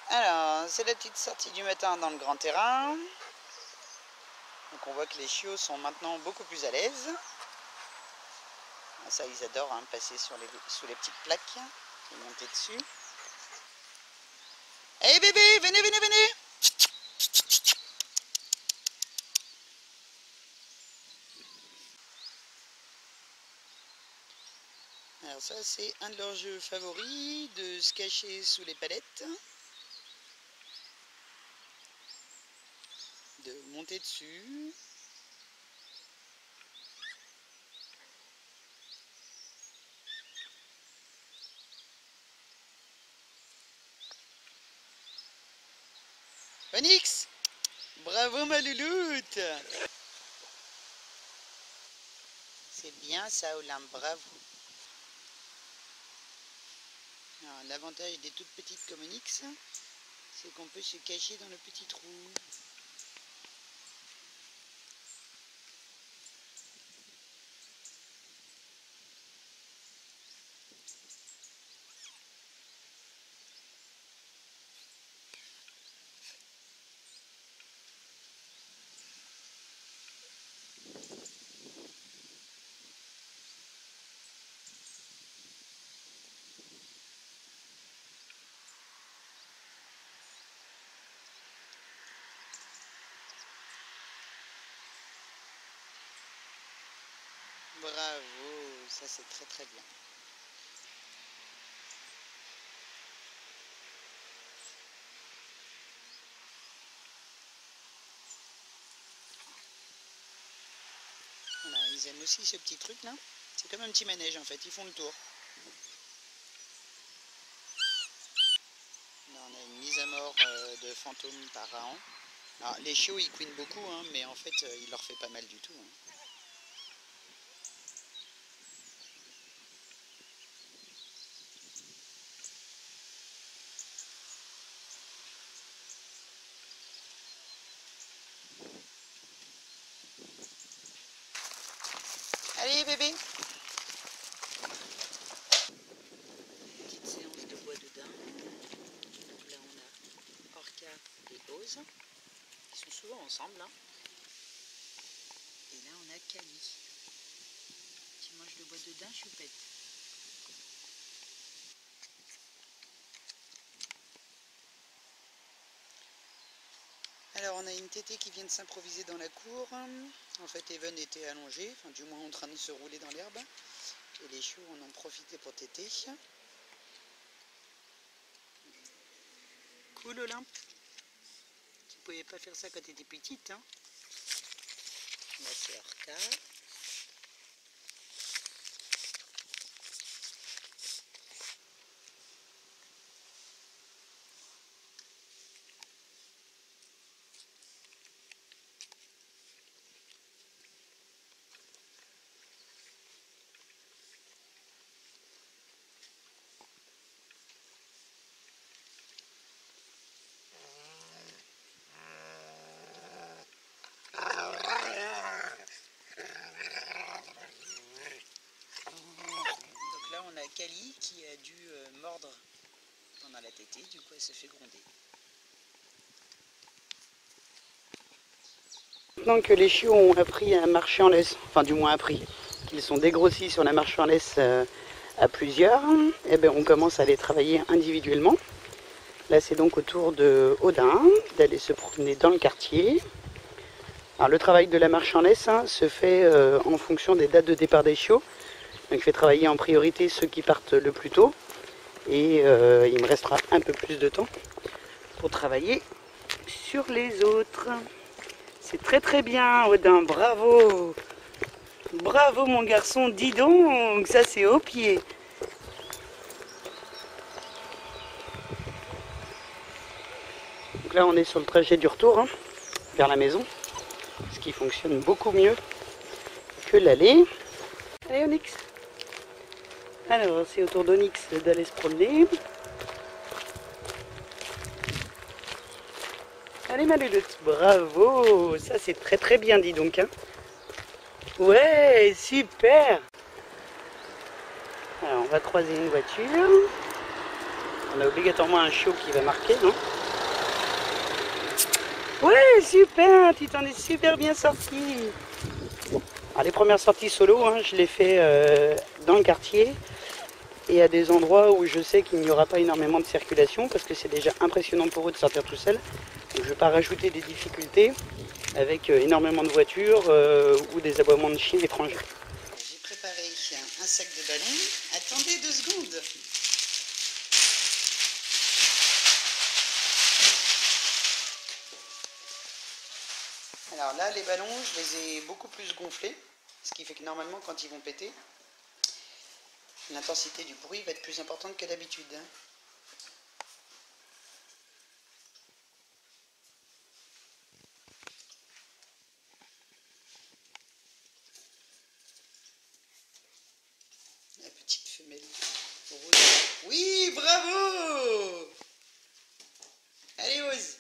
Alors, c'est la petite sortie du matin dans le grand terrain. Donc on voit que les chiots sont maintenant beaucoup plus à l'aise. Ça, ils adorent hein, passer sous les petites plaques et monter dessus. Hey bébé, venez, venez, venez! Alors ça, c'est un de leurs jeux favoris, de se cacher sous les palettes. De monter dessus. Onyx, bravo ma louloute. C'est bien ça, Olympe, bravo. L'avantage des toutes petites comme Onyx, c'est qu'on peut se cacher dans le petit trou. Bravo, ça c'est très très bien. Voilà, ils aiment aussi ce petit truc là. C'est comme un petit manège en fait, ils font le tour. Là, on a une mise à mort de fantômes par an. Alors, les chiots ils couinent beaucoup, hein, mais en fait il leur fait pas mal du tout. Hein. Allez bébé! Petite séance de bois de daim. Là on a Orca et Ose. Ils sont souvent ensemble. Hein. Et là on a Kali. Qui mange le bois de daim choupette. Alors on a une tétée qui vient de s'improviser dans la cour. En fait Even était allongé, enfin du moins en train de se rouler dans l'herbe. Et les chiots en ont profité pour téter. Cool Olympe. Tu pouvais pas faire ça quand tu étais petite. Hein. Là c'est Orca. Kali qui a dû mordre pendant la tétée, du coup elle se fait gronder. Maintenant que les chiots ont appris à marcher en laisse, enfin du moins appris, qu'ils sont dégrossis sur la marche en laisse à plusieurs, et bien on commence à les travailler individuellement. Là c'est donc au tour de Odin d'aller se promener dans le quartier. Alors le travail de la marche en laisse se fait en fonction des dates de départ des chiots. Donc je vais travailler en priorité ceux qui partent le plus tôt. Et il me restera un peu plus de temps pour travailler sur les autres. C'est très très bien Odin, bravo! Bravo mon garçon, dis donc, ça c'est au pied. Donc là on est sur le trajet du retour vers la maison. Ce qui fonctionne beaucoup mieux que l'aller. Allez Onyx! Alors, c'est au tour d'Onyx d'aller se promener. Allez ma louloute, bravo! Ça c'est très très bien dit donc. Hein. Ouais, super! Alors, on va croiser une voiture. On a obligatoirement un chiot qui va marquer, non? Ouais, super, tu t'en es super bien sorti. Alors, les premières sorties solo, hein, je les fais dans le quartier et à des endroits où je sais qu'il n'y aura pas énormément de circulation parce que c'est déjà impressionnant pour eux de sortir tout seul. Donc je ne vais pas rajouter des difficultés avec énormément de voitures ou des aboiements de chiens étrangers. J'ai préparé un sac de ballons. Attendez 2 secondes. Alors là, les ballons, je les ai beaucoup plus gonflés, ce qui fait que normalement, quand ils vont péter, l'intensité du bruit va être plus importante que d'habitude. La petite femelle rouge. Oui, bravo! Allez, ose!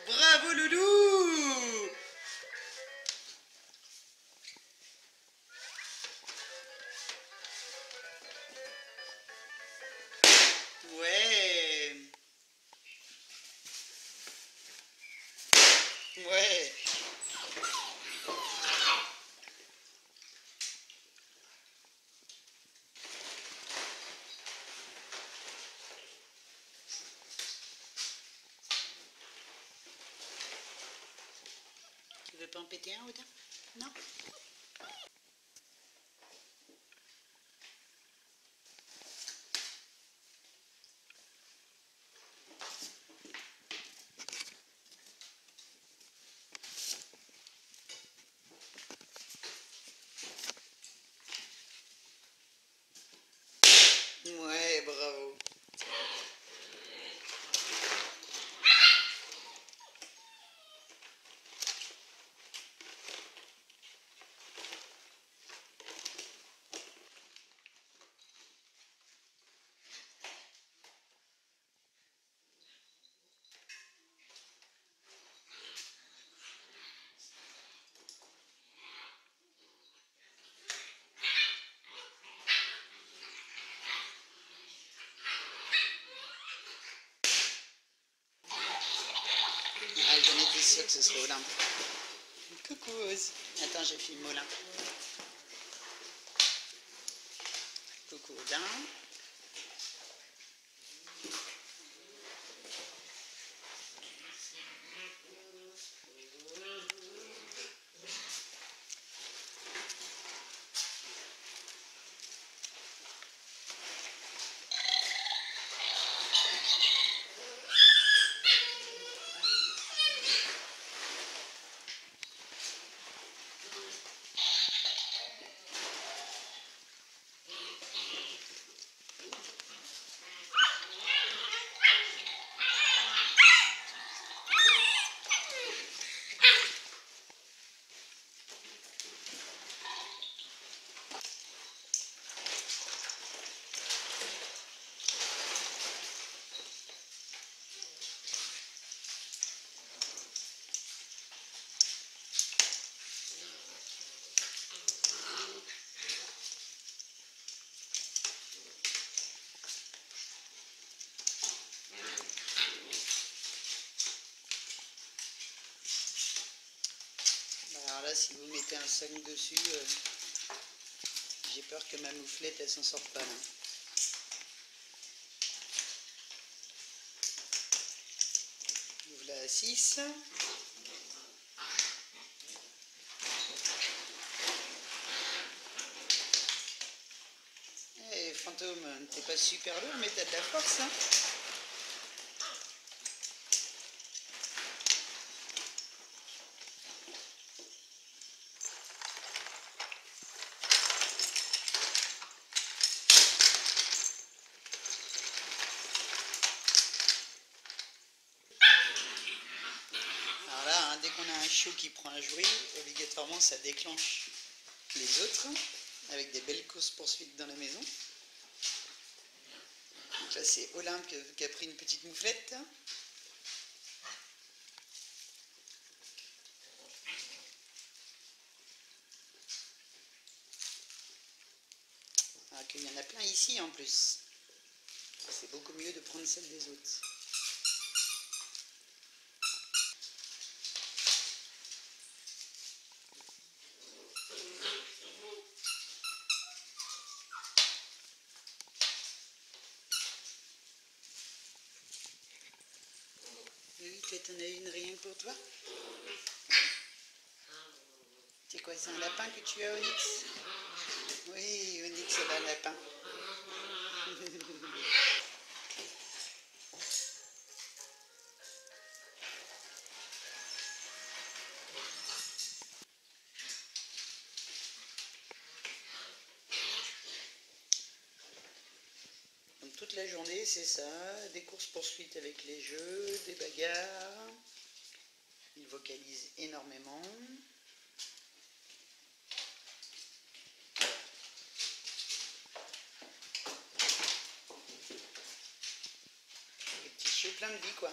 Bravo, loulou! Ouais! Ouais! Tu veux pas en péter un, Odin? Non? Ouais, bravo. Ah, j'en étais sûre que ce serait Olympe. Coucou, Ose. Attends, j'ai filmé Olympe. Coucou, Odin. Alors là, si vous mettez un sac dessus, j'ai peur que ma mouflette, elle s'en sorte pas là. Ouvre la 6. Eh, fantôme, t'es pas super lourd, mais t'as de la force, hein. Alors là, hein, dès qu'on a un chiot qui prend un jouet, obligatoirement ça déclenche les autres, avec des belles courses-poursuites dans la maison. Donc là, c'est Olympe qui a pris une petite mouflette. qu'il y en a plein ici en plus. C'est beaucoup mieux de prendre celle des autres. Oui, toi t'en as une rien que pour toi. C'est quoi, c'est un lapin que tu as, Onyx? Oui, Onyx, c'est un lapin. Donc toute la journée, c'est ça, des courses-poursuites avec les jeux, des bagarres. Il vocalise énormément. Des petits chiots pleins de vie, quoi.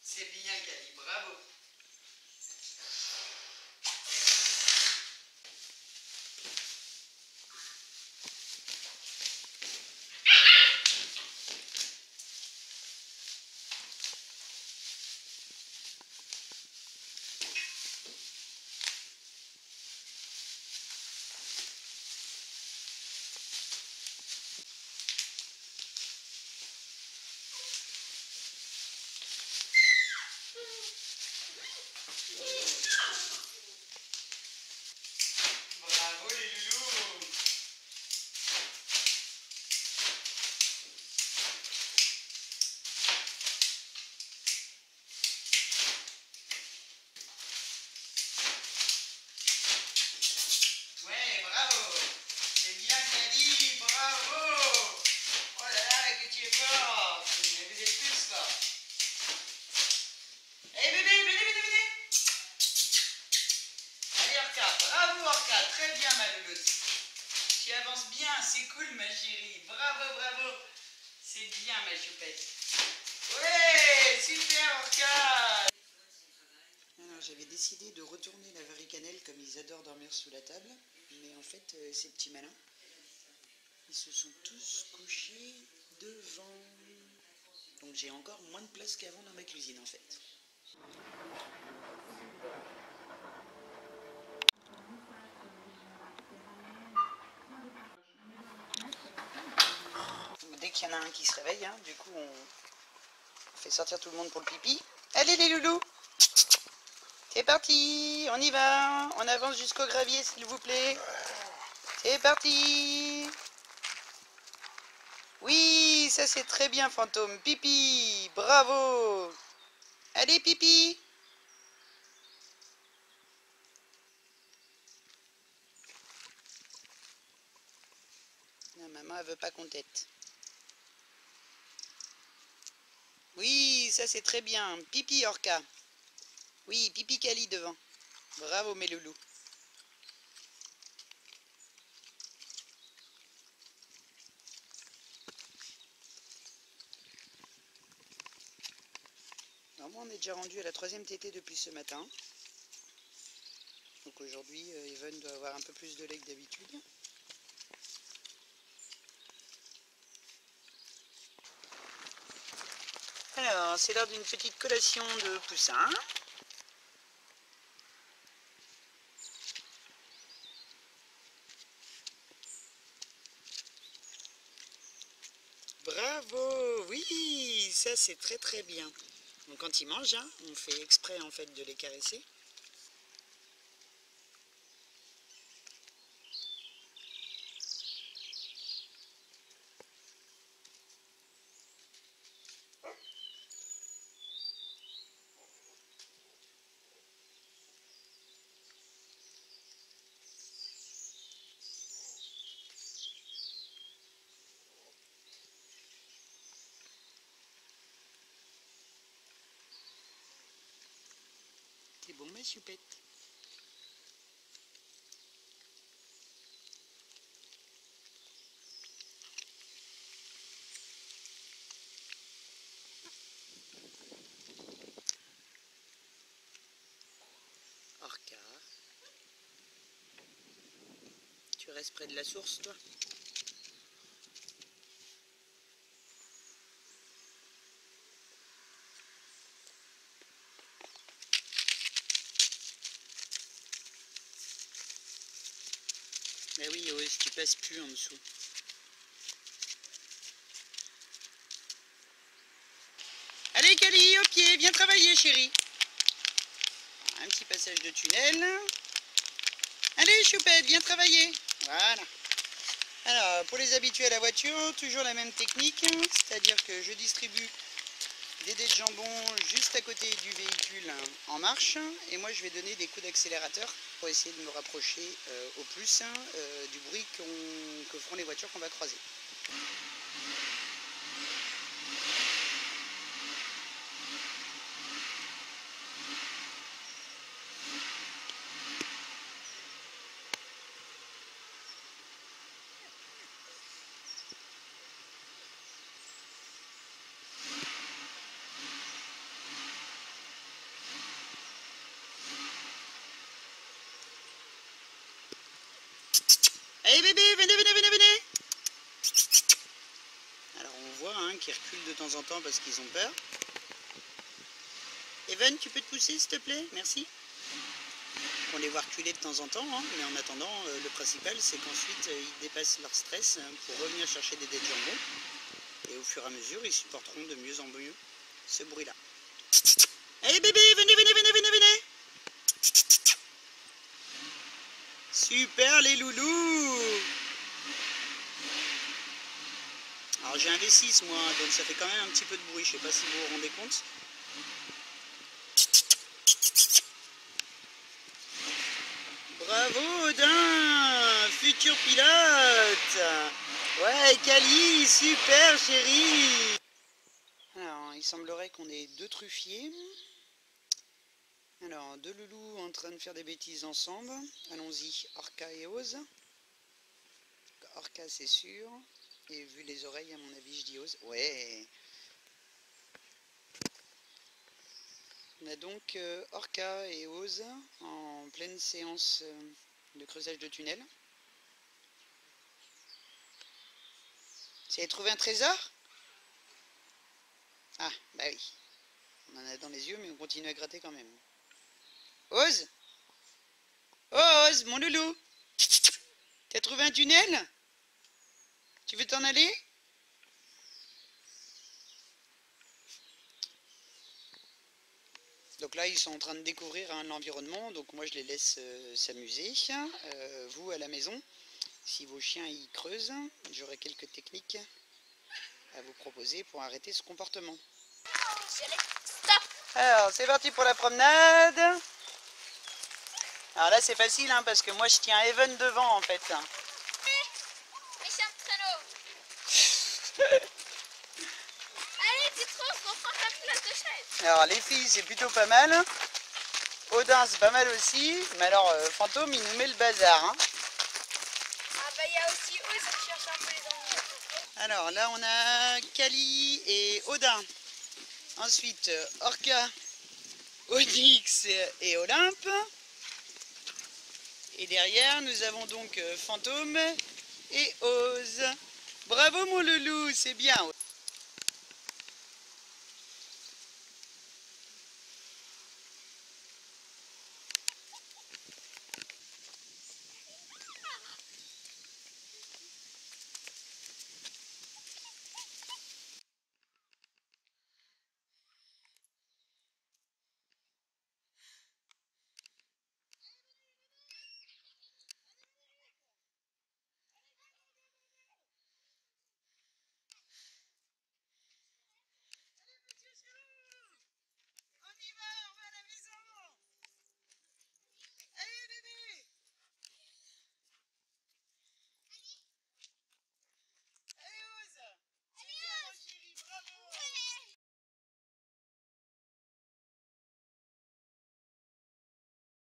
C'est bien, Kali, bravo. Bravo les loulous. Ouais, bravo. C'est bien, Kali, bravo. Oh là là, que tu es fort. Vous êtes tous forts. Allez, bébé, venez, venez, venez. Allez, Orca, bravo Orca, très bien ma louloute. Tu avances bien, c'est cool ma chérie. Bravo, bravo. C'est bien ma choupette. Ouais, super Orca. Alors j'avais décidé de retourner la varicannelle comme ils adorent dormir sous la table. Mais en fait, ces petits malins, ils se sont tous couchés devant. Donc j'ai encore moins de place qu'avant dans ma cuisine en fait. Dès qu'il y en a un qui se réveille, hein, du coup on fait sortir tout le monde pour le pipi. Allez les loulous, c'est parti, on y va, on avance jusqu'au gravier s'il vous plaît. C'est parti. Oui, ça c'est très bien fantôme, pipi, bravo. Allez pipi. Non, maman elle veut pas qu'on tête. Oui, ça c'est très bien, pipi Orca. Oui, pipi Kali devant. Bravo mes loulous. Alors moi on est déjà rendu à la 3e tétée depuis ce matin. Donc aujourd'hui Even doit avoir un peu plus de lait que d'habitude. Alors c'est l'heure d'une petite collation de poussins. Bravo, oui, ça c'est très très bien. Donc quand ils mangent, hein, on fait exprès en fait de les caresser. ma choupette. Orca. Tu restes près de la source, toi? Mais oui, Ose, tu passes plus en dessous. Allez, Cali, au pied, viens travailler, chérie. Un petit passage de tunnel. Allez, Choupette, viens travailler. Voilà. Alors, pour les habitués à la voiture, toujours la même technique, c'est-à-dire que je distribue des dés de jambon juste à côté du véhicule en marche, et moi je vais donner des coups d'accélérateur pour essayer de me rapprocher au plus du bruit que feront les voitures qu'on va croiser. Allez bébé, venez, venez, venez, venez. Alors on voit qu'ils reculent de temps en temps parce qu'ils ont peur. Evan, tu peux te pousser s'il te plaît? Merci. On les voit reculer de temps en temps, mais en attendant, le principal c'est qu'ensuite ils dépassent leur stress pour revenir chercher des dés de jambon. Et au fur et à mesure, ils supporteront de mieux en mieux ce bruit-là. Allez bébé, venez, venez, venez, venez, venez. Super les loulous. Alors j'ai un V6 moi, donc ça fait quand même un petit peu de bruit, je sais pas si vous vous rendez compte. Bravo Odin, futur pilote. Ouais, Cali, super chérie. Alors, il semblerait qu'on ait deux truffiers. Alors, deux loulous en train de faire des bêtises ensemble. Allons-y, Orca et Ose. Orca, c'est sûr. Et vu les oreilles, à mon avis, je dis Ose. Ouais. On a donc Orca et Ose en pleine séance de creusage de tunnel. Vous avez trouvé un trésor? Ah, bah oui. On en a dans les yeux, mais on continue à gratter quand même. Ose? Ose, mon loulou! T'as trouvé un tunnel? Tu veux t'en aller? Donc là, ils sont en train de découvrir l'environnement, donc moi je les laisse s'amuser. Vous, à la maison, si vos chiens y creusent, j'aurai quelques techniques à vous proposer pour arrêter ce comportement. Alors, c'est parti pour la promenade. Alors là, c'est facile, parce que moi je tiens Evan devant en fait. Mais c'est un traîneau. Allez, tu trouves qu'on prend ta place de chaise. Alors les filles, c'est plutôt pas mal. Odin, c'est pas mal aussi. Mais alors, Fantôme, il nous met le bazar. Ah bah il y a aussi Ose qui cherche un peu les ennuis. Alors là, on a Cali et Odin. Ensuite, Orca, Onyx et Olympe. Et derrière, nous avons donc Fantôme et Ose. Bravo mon loulou, c'est bien.